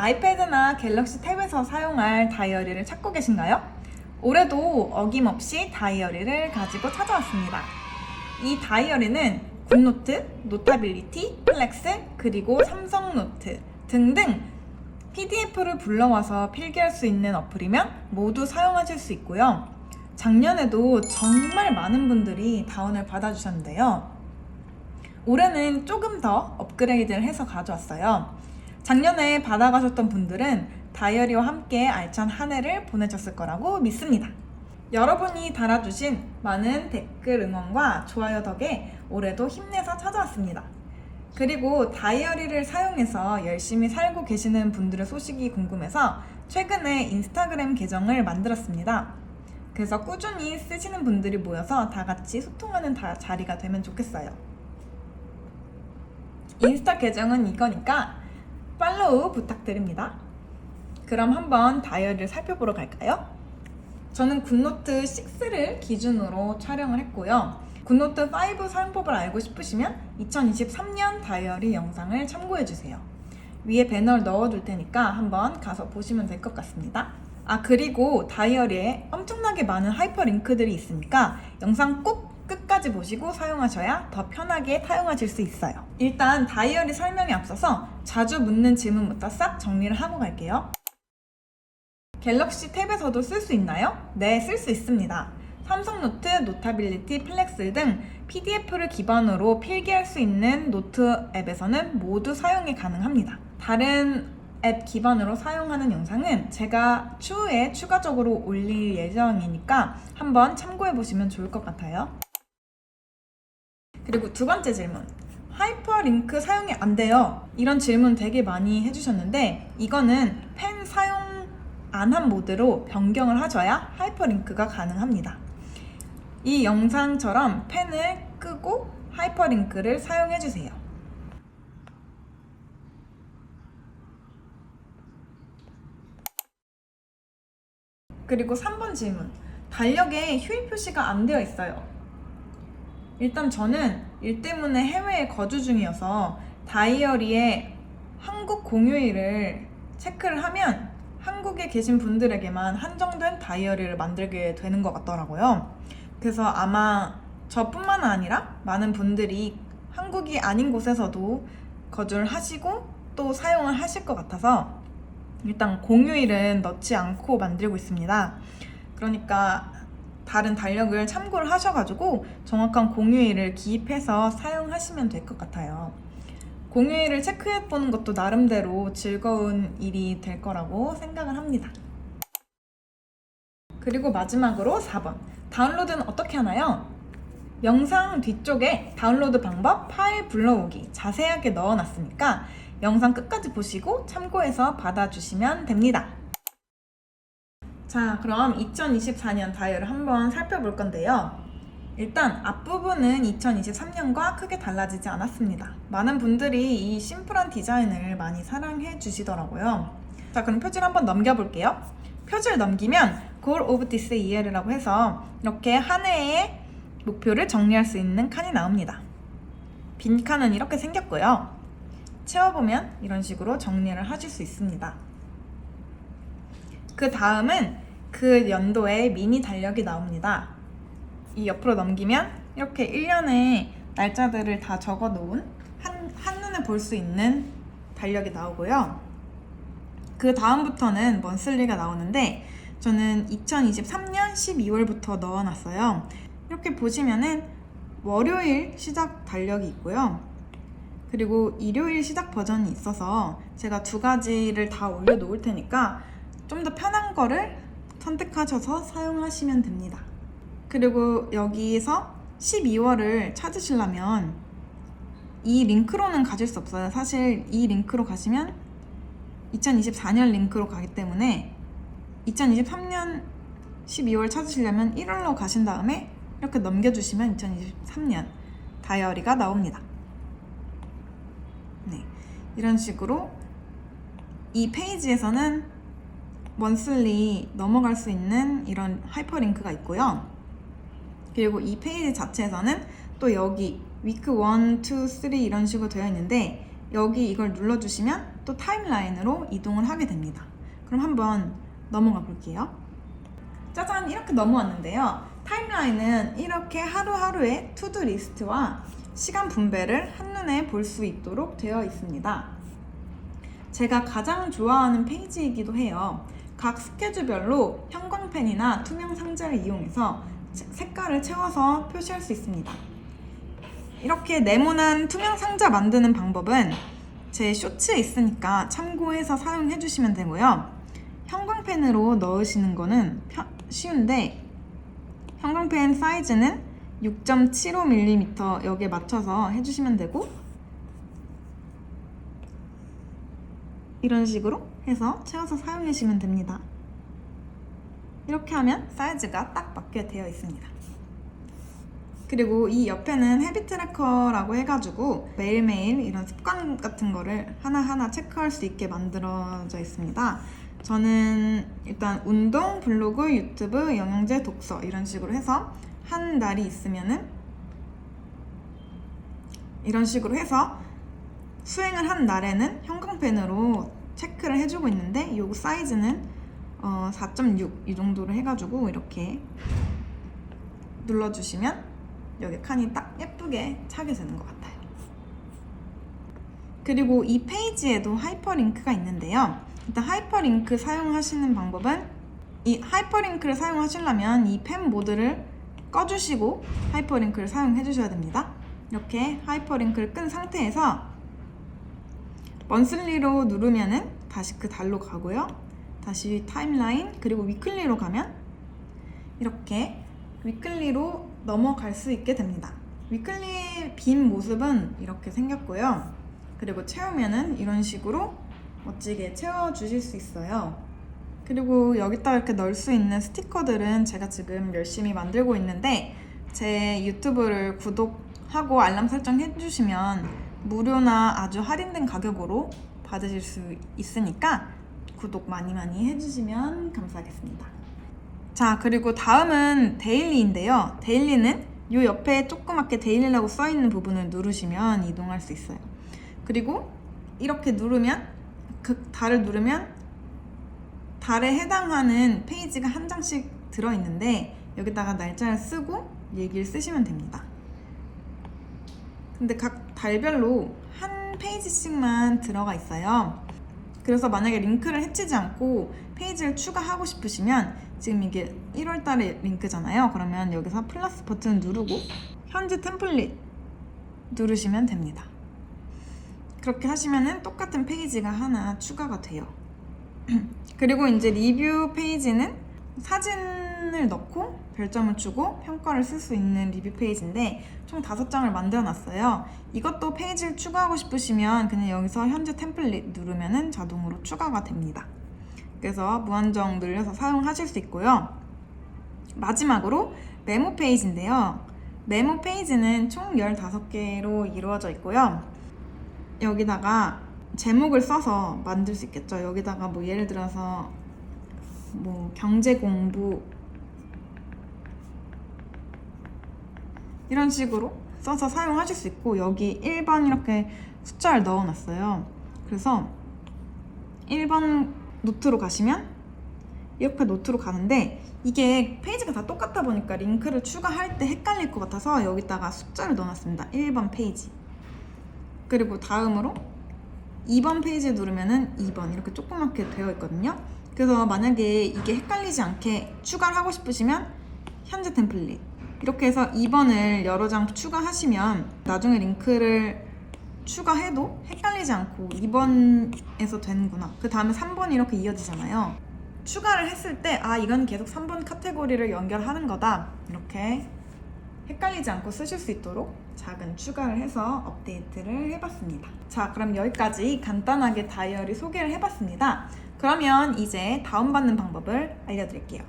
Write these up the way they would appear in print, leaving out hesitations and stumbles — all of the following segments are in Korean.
아이패드나 갤럭시 탭에서 사용할 다이어리를 찾고 계신가요? 올해도 어김없이 다이어리를 가지고 찾아왔습니다. 이 다이어리는 굿노트, 노타빌리티, 플렉스, 그리고 삼성노트 등등 PDF를 불러와서 필기할 수 있는 어플이면 모두 사용하실 수 있고요. 작년에도 정말 많은 분들이 다운을 받아주셨는데요. 올해는 조금 더 업그레이드를 해서 가져왔어요. 작년에 받아가셨던 분들은 다이어리와 함께 알찬 한 해를 보내셨을 거라고 믿습니다. 여러분이 달아주신 많은 댓글 응원과 좋아요 덕에 올해도 힘내서 찾아왔습니다. 그리고 다이어리를 사용해서 열심히 살고 계시는 분들의 소식이 궁금해서 최근에 인스타그램 계정을 만들었습니다. 그래서 꾸준히 쓰시는 분들이 모여서 다 같이 소통하는 자리가 되면 좋겠어요. 인스타 계정은 이거니까 팔로우 부탁드립니다. 그럼 한번 다이어리를 살펴보러 갈까요? 저는 굿노트 6를 기준으로 촬영을 했고요. 굿노트 5 사용법을 알고 싶으시면 2023년 다이어리 영상을 참고해주세요. 위에 배너를 넣어둘 테니까 한번 가서 보시면 될 것 같습니다. 그리고 다이어리에 엄청나게 많은 하이퍼링크들이 있으니까 영상 꼭 끝까지 보시고 사용하셔야 더 편하게 사용하실 수 있어요. 일단 다이어리 설명에 앞서서 자주 묻는 질문부터 싹 정리를 하고 갈게요. 갤럭시 탭에서도 쓸 수 있나요? 네, 쓸 수 있습니다. 삼성노트, 노타빌리티, 플렉스 등 PDF를 기반으로 필기할 수 있는 노트 앱에서는 모두 사용이 가능합니다. 다른 앱 기반으로 사용하는 영상은 제가 추후에 추가적으로 올릴 예정이니까 한번 참고해 보시면 좋을 것 같아요. 그리고 두 번째 질문, 하이퍼링크 사용이 안 돼요. 이런 질문 되게 많이 해주셨는데 이거는 펜 사용 안 한 모드로 변경을 하셔야 하이퍼링크가 가능합니다. 이 영상처럼 펜을 끄고 하이퍼링크를 사용해주세요. 그리고 3번 질문, 달력에 휴일 표시가 안 되어 있어요. 일단 저는 일 때문에 해외에 거주 중이어서 다이어리에 한국 공휴일을 체크를 하면 한국에 계신 분들에게만 한정된 다이어리를 만들게 되는 것 같더라고요. 그래서 아마 저뿐만 아니라 많은 분들이 한국이 아닌 곳에서도 거주를 하시고 또 사용을 하실 것 같아서 일단 공휴일은 넣지 않고 만들고 있습니다. 그러니까 다른 달력을 참고를 하셔가지고 정확한 공휴일을 기입해서 사용하시면 될 것 같아요. 공휴일을 체크해보는 것도 나름대로 즐거운 일이 될 거라고 생각을 합니다. 그리고 마지막으로 4번, 다운로드는 어떻게 하나요? 영상 뒤쪽에 다운로드 방법, 파일 불러오기 자세하게 넣어놨으니까 영상 끝까지 보시고 참고해서 받아주시면 됩니다. 자, 그럼 2024년 다이어리를 한번 살펴볼 건데요. 일단 앞부분은 2023년과 크게 달라지지 않았습니다. 많은 분들이 이 심플한 디자인을 많이 사랑해 주시더라고요. 자, 그럼 표지를 한번 넘겨볼게요. 표지를 넘기면 Goal of this year라고 해서 이렇게 한 해의 목표를 정리할 수 있는 칸이 나옵니다. 빈 칸은 이렇게 생겼고요. 채워보면 이런 식으로 정리를 하실 수 있습니다. 그 다음은 그 연도의 미니 달력이 나옵니다. 이 옆으로 넘기면 이렇게 1년의 날짜들을 다 적어 놓은 한눈에 볼 수 있는 달력이 나오고요. 그 다음부터는 먼슬리가 나오는데 저는 2023년 12월부터 넣어놨어요. 이렇게 보시면은 월요일 시작 달력이 있고요. 그리고 일요일 시작 버전이 있어서 제가 두 가지를 다 올려놓을 테니까 좀 더 편한 거를 선택하셔서 사용하시면 됩니다. 그리고 여기서 12월을 찾으시려면 이 링크로는 가질 수 없어요. 사실 이 링크로 가시면 2024년 링크로 가기 때문에 2023년 12월 찾으시려면 1월로 가신 다음에 이렇게 넘겨주시면 2023년 다이어리가 나옵니다. 네, 이런 식으로 이 페이지에서는 먼슬리 넘어갈 수 있는 이런 하이퍼링크가 있고요. 그리고 이 페이지 자체에서는 또 여기 위크 1, 2, 3 이런 식으로 되어 있는데 여기 이걸 눌러주시면 또 타임라인으로 이동을 하게 됩니다. 그럼 한번 넘어가 볼게요. 짜잔, 이렇게 넘어왔는데요. 타임라인은 이렇게 하루하루의 투두 리스트와 시간 분배를 한눈에 볼 수 있도록 되어 있습니다. 제가 가장 좋아하는 페이지이기도 해요. 각 스케줄별로 형광펜이나 투명 상자를 이용해서 색깔을 채워서 표시할 수 있습니다. 이렇게 네모난 투명 상자 만드는 방법은 제 쇼츠에 있으니까 참고해서 사용해 주시면 되고요. 형광펜으로 넣으시는 거는 쉬운데 형광펜 사이즈는 6.75mm 여기에 맞춰서 해주시면 되고, 이런 식으로 해서 채워서 사용하시면 됩니다. 이렇게 하면 사이즈가 딱 맞게 되어 있습니다. 그리고 이 옆에는 헤비 트래커라고 해가지고 매일매일 이런 습관 같은 거를 하나하나 체크할 수 있게 만들어져 있습니다. 저는 일단 운동, 블로그, 유튜브, 영양제, 독서 이런 식으로 해서 한 날이 있으면은 이런 식으로 해서 수행을 한 날에는 형광펜으로 체크를 해주고 있는데, 이 사이즈는 4.6 이 정도로 해가지고 이렇게 눌러주시면 여기 칸이 딱 예쁘게 차게 되는 것 같아요. 그리고 이 페이지에도 하이퍼링크가 있는데요. 일단 하이퍼링크 사용하시는 방법은, 이 하이퍼링크를 사용하시려면 이 펜 모드를 꺼주시고 하이퍼링크를 사용해 주셔야 됩니다. 이렇게 하이퍼링크를 끈 상태에서 먼슬리로 누르면은 다시 그 달로 가고요. 다시 타임라인, 그리고 위클리로 가면 이렇게 위클리로 넘어갈 수 있게 됩니다. 위클리 빈 모습은 이렇게 생겼고요. 그리고 채우면은 이런 식으로 멋지게 채워주실 수 있어요. 그리고 여기다가 이렇게 넣을 수 있는 스티커들은 제가 지금 열심히 만들고 있는데, 제 유튜브를 구독하고 알람 설정 해주시면 무료나 아주 할인된 가격으로 받으실 수 있으니까 구독 많이 해주시면 감사하겠습니다. 자, 그리고 다음은 데일리인데요. 데일리는 이 옆에 조그맣게 데일리라고 써있는 부분을 누르시면 이동할 수 있어요. 그리고 이렇게 누르면, 그 달을 누르면 달에 해당하는 페이지가 한 장씩 들어있는데, 여기다가 날짜를 쓰고 얘기를 쓰시면 됩니다. 근데 각 달별로 한 페이지씩만 들어가 있어요. 그래서 만약에 링크를 해치지 않고 페이지를 추가하고 싶으시면, 지금 이게 1월달에 링크잖아요. 그러면 여기서 플러스 버튼 누르고 현재 템플릿 누르시면 됩니다. 그렇게 하시면은 똑같은 페이지가 하나 추가가 돼요. 그리고 이제 리뷰 페이지는 사진을 넣고 별점을 주고 평가를 쓸 수 있는 리뷰 페이지인데, 총 5장을 만들어 놨어요. 이것도 페이지를 추가하고 싶으시면 그냥 여기서 현재 템플릿 누르면은 자동으로 추가가 됩니다. 그래서 무한정 늘려서 사용하실 수 있고요. 마지막으로 메모 페이지인데요. 메모 페이지는 총 15개로 이루어져 있고요. 여기다가 제목을 써서 만들 수 있겠죠. 여기다가 뭐 예를 들어서 뭐 경제 공부 이런 식으로 써서 사용하실 수 있고, 여기 1번 이렇게 숫자를 넣어놨어요. 그래서 1번 노트로 가시면 이렇게 노트로 가는데, 이게 페이지가 다 똑같다 보니까 링크를 추가할 때 헷갈릴 것 같아서 여기다가 숫자를 넣어놨습니다. 1번 페이지. 그리고 다음으로 2번 페이지에 누르면은 2번 이렇게 조그맣게 되어 있거든요. 그래서 만약에 이게 헷갈리지 않게 추가를 하고 싶으시면 현재 템플릿 이렇게 해서 2번을 여러 장 추가하시면 나중에 링크를 추가해도 헷갈리지 않고 2번에서 되는구나. 그 다음에 3번이 이렇게 이어지잖아요. 추가를 했을 때 이건 계속 3번 카테고리를 연결하는 거다, 이렇게 헷갈리지 않고 쓰실 수 있도록 작은 추가를 해서 업데이트를 해봤습니다. 자, 그럼 여기까지 간단하게 다이어리 소개를 해봤습니다. 그러면 이제 다운받는 방법을 알려드릴게요.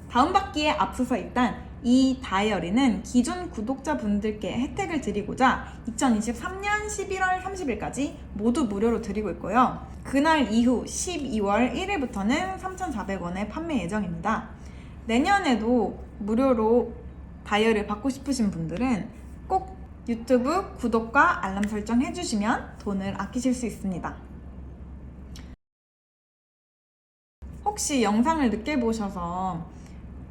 다운받기에 앞서서 일단 이 다이어리는 기존 구독자분들께 혜택을 드리고자 2023년 11월 30일까지 모두 무료로 드리고 있고요. 그날 이후 12월 1일부터는 3,400원에 판매 예정입니다. 내년에도 무료로 다이어리를 받고 싶으신 분들은 꼭 유튜브 구독과 알람 설정 해주시면 돈을 아끼실 수 있습니다. 혹시 영상을 늦게 보셔서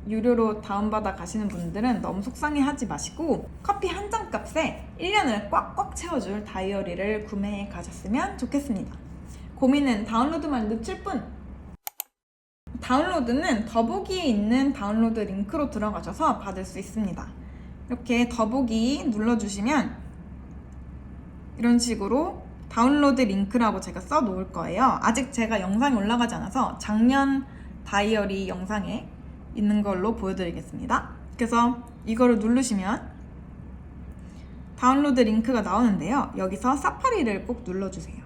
유료로 다운받아 가시는 분들은 너무 속상해하지 마시고 커피 한 잔 값에 1년을 꽉꽉 채워줄 다이어리를 구매해 가셨으면 좋겠습니다. 고민은 다운로드만 늦출 뿐! 다운로드는 더보기에 있는 다운로드 링크로 들어가셔서 받을 수 있습니다. 이렇게 더보기 눌러주시면 이런 식으로 다운로드 링크라고 제가 써 놓을 거예요. 아직 제가 영상이 올라가지 않아서 작년 다이어리 영상에 있는 걸로 보여드리겠습니다. 그래서 이거를 누르시면 다운로드 링크가 나오는데요. 여기서 사파리를 꼭 눌러주세요.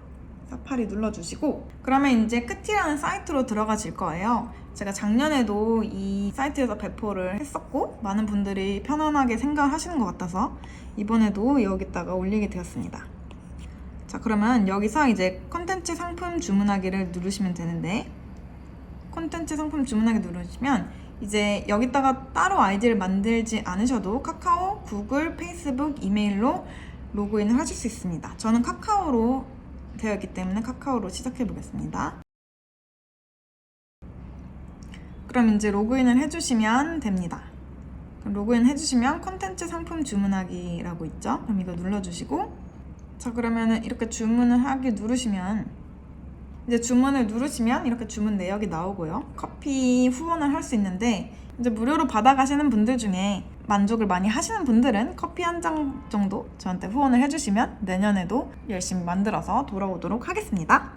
사파리 눌러주시고 그러면 이제 끝이라는 사이트로 들어가실 거예요. 제가 작년에도 이 사이트에서 배포를 했었고 많은 분들이 편안하게 생각을 하시는 것 같아서 이번에도 여기다가 올리게 되었습니다. 자, 그러면 여기서 이제 콘텐츠 상품 주문하기를 누르시면 되는데 콘텐츠 상품 주문하기 누르시면 이제 여기다가 따로 아이디를 만들지 않으셔도 카카오, 구글, 페이스북, 이메일로 로그인을 하실 수 있습니다. 저는 카카오로 되어 있기 때문에 카카오로 시작해 보겠습니다. 그럼 이제 로그인을 해주시면 됩니다. 그럼 로그인 해주시면 콘텐츠 상품 주문하기라고 있죠? 그럼 이거 눌러주시고 자, 그러면은 이렇게 주문을 하기 누르시면 이제 주문을 누르시면 이렇게 주문 내역이 나오고요. 커피 후원을 할 수 있는데 이제 무료로 받아가시는 분들 중에 만족을 많이 하시는 분들은 커피 한 잔 정도 저한테 후원을 해주시면 내년에도 열심히 만들어서 돌아오도록 하겠습니다.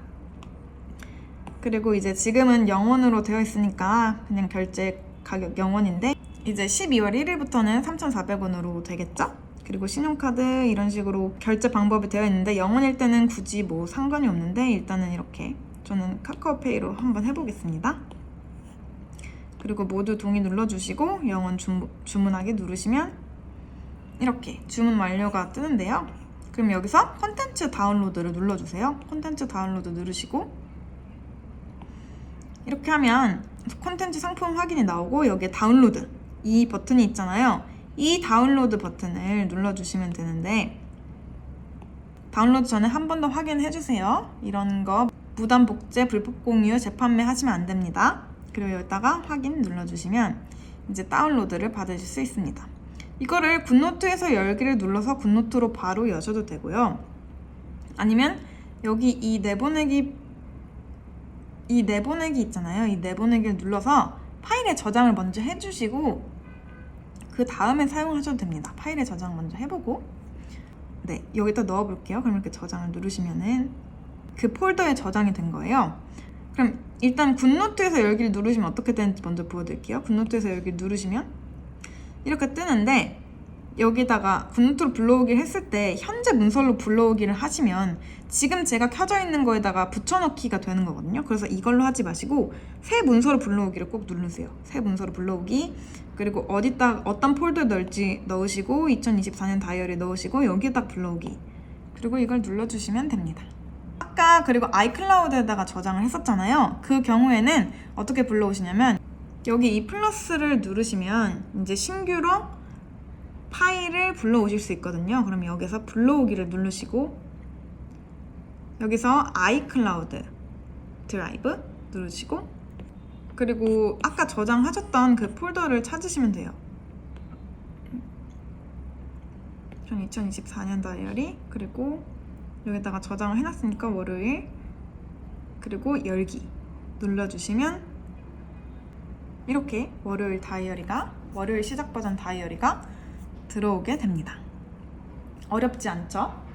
그리고 이제 지금은 0원으로 되어 있으니까 그냥 결제 가격 0원인데 이제 12월 1일부터는 3,400원으로 되겠죠? 그리고 신용카드 이런 식으로 결제 방법이 되어 있는데 0원일 때는 굳이 뭐 상관이 없는데 일단은 이렇게 저는 카카오페이로 한번 해보겠습니다. 그리고 모두 동의 눌러주시고 0원 주문하기 누르시면 이렇게 주문 완료가 뜨는데요. 그럼 여기서 콘텐츠 다운로드를 눌러주세요. 콘텐츠 다운로드 누르시고 이렇게 하면 콘텐츠 상품 확인이 나오고 여기에 다운로드 이 버튼이 있잖아요. 이 다운로드 버튼을 눌러주시면 되는데 다운로드 전에 한 번 더 확인해주세요. 이런 거 무단 복제, 불법 공유, 재판매 하시면 안 됩니다. 그리고 여기다가 확인 눌러주시면 이제 다운로드를 받으실 수 있습니다. 이거를 굿노트에서 열기를 눌러서 굿노트로 바로 여셔도 되고요. 아니면 여기 이 내보내기 있잖아요. 이 내보내기를 눌러서 파일에 저장을 먼저 해주시고 그 다음에 사용하셔도 됩니다. 파일에 저장 먼저 해보고 네, 여기다 넣어볼게요. 그럼 이렇게 저장을 누르시면은 그 폴더에 저장이 된 거예요. 그럼 일단 굿노트에서 열기를 누르시면 어떻게 되는지 먼저 보여드릴게요. 굿노트에서 열기를 누르시면 이렇게 뜨는데 여기다가 굿노트로 불러오기를 했을 때 현재 문서로 불러오기를 하시면 지금 제가 켜져 있는 거에다가 붙여넣기가 되는 거거든요. 그래서 이걸로 하지 마시고 새 문서로 불러오기를 꼭 누르세요. 새 문서로 불러오기 그리고 어떤 폴더에 넣을지 넣으시고 2024년 다이어리에 넣으시고 여기에다 불러오기 그리고 이걸 눌러주시면 됩니다. 아까 그리고 아이클라우드에다가 저장을 했었잖아요. 그 경우에는 어떻게 불러오시냐면 여기 이 플러스를 누르시면 이제 신규로 파일을 불러오실 수 있거든요. 그럼 여기서 불러오기를 누르시고 여기서 아이클라우드 드라이브 누르시고 그리고 아까 저장하셨던 그 폴더를 찾으시면 돼요. 2024년 다이어리 그리고 여기다가 저장을 해놨으니까 월요일 그리고 열기 눌러주시면 이렇게 월요일 시작 버전 다이어리가 들어오게 됩니다. 어렵지 않죠?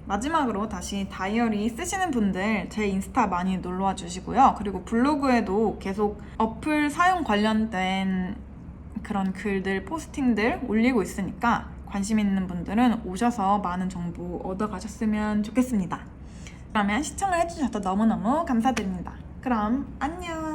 마지막으로 다시 다이어리 쓰시는 분들 제 인스타 많이 놀러와 주시고요. 그리고 블로그에도 계속 어플 사용 관련된 그런 글들, 포스팅들 올리고 있으니까 관심 있는 분들은 오셔서 많은 정보 얻어가셨으면 좋겠습니다. 그러면 시청을 해주셔서 너무너무 감사드립니다. 그럼 안녕!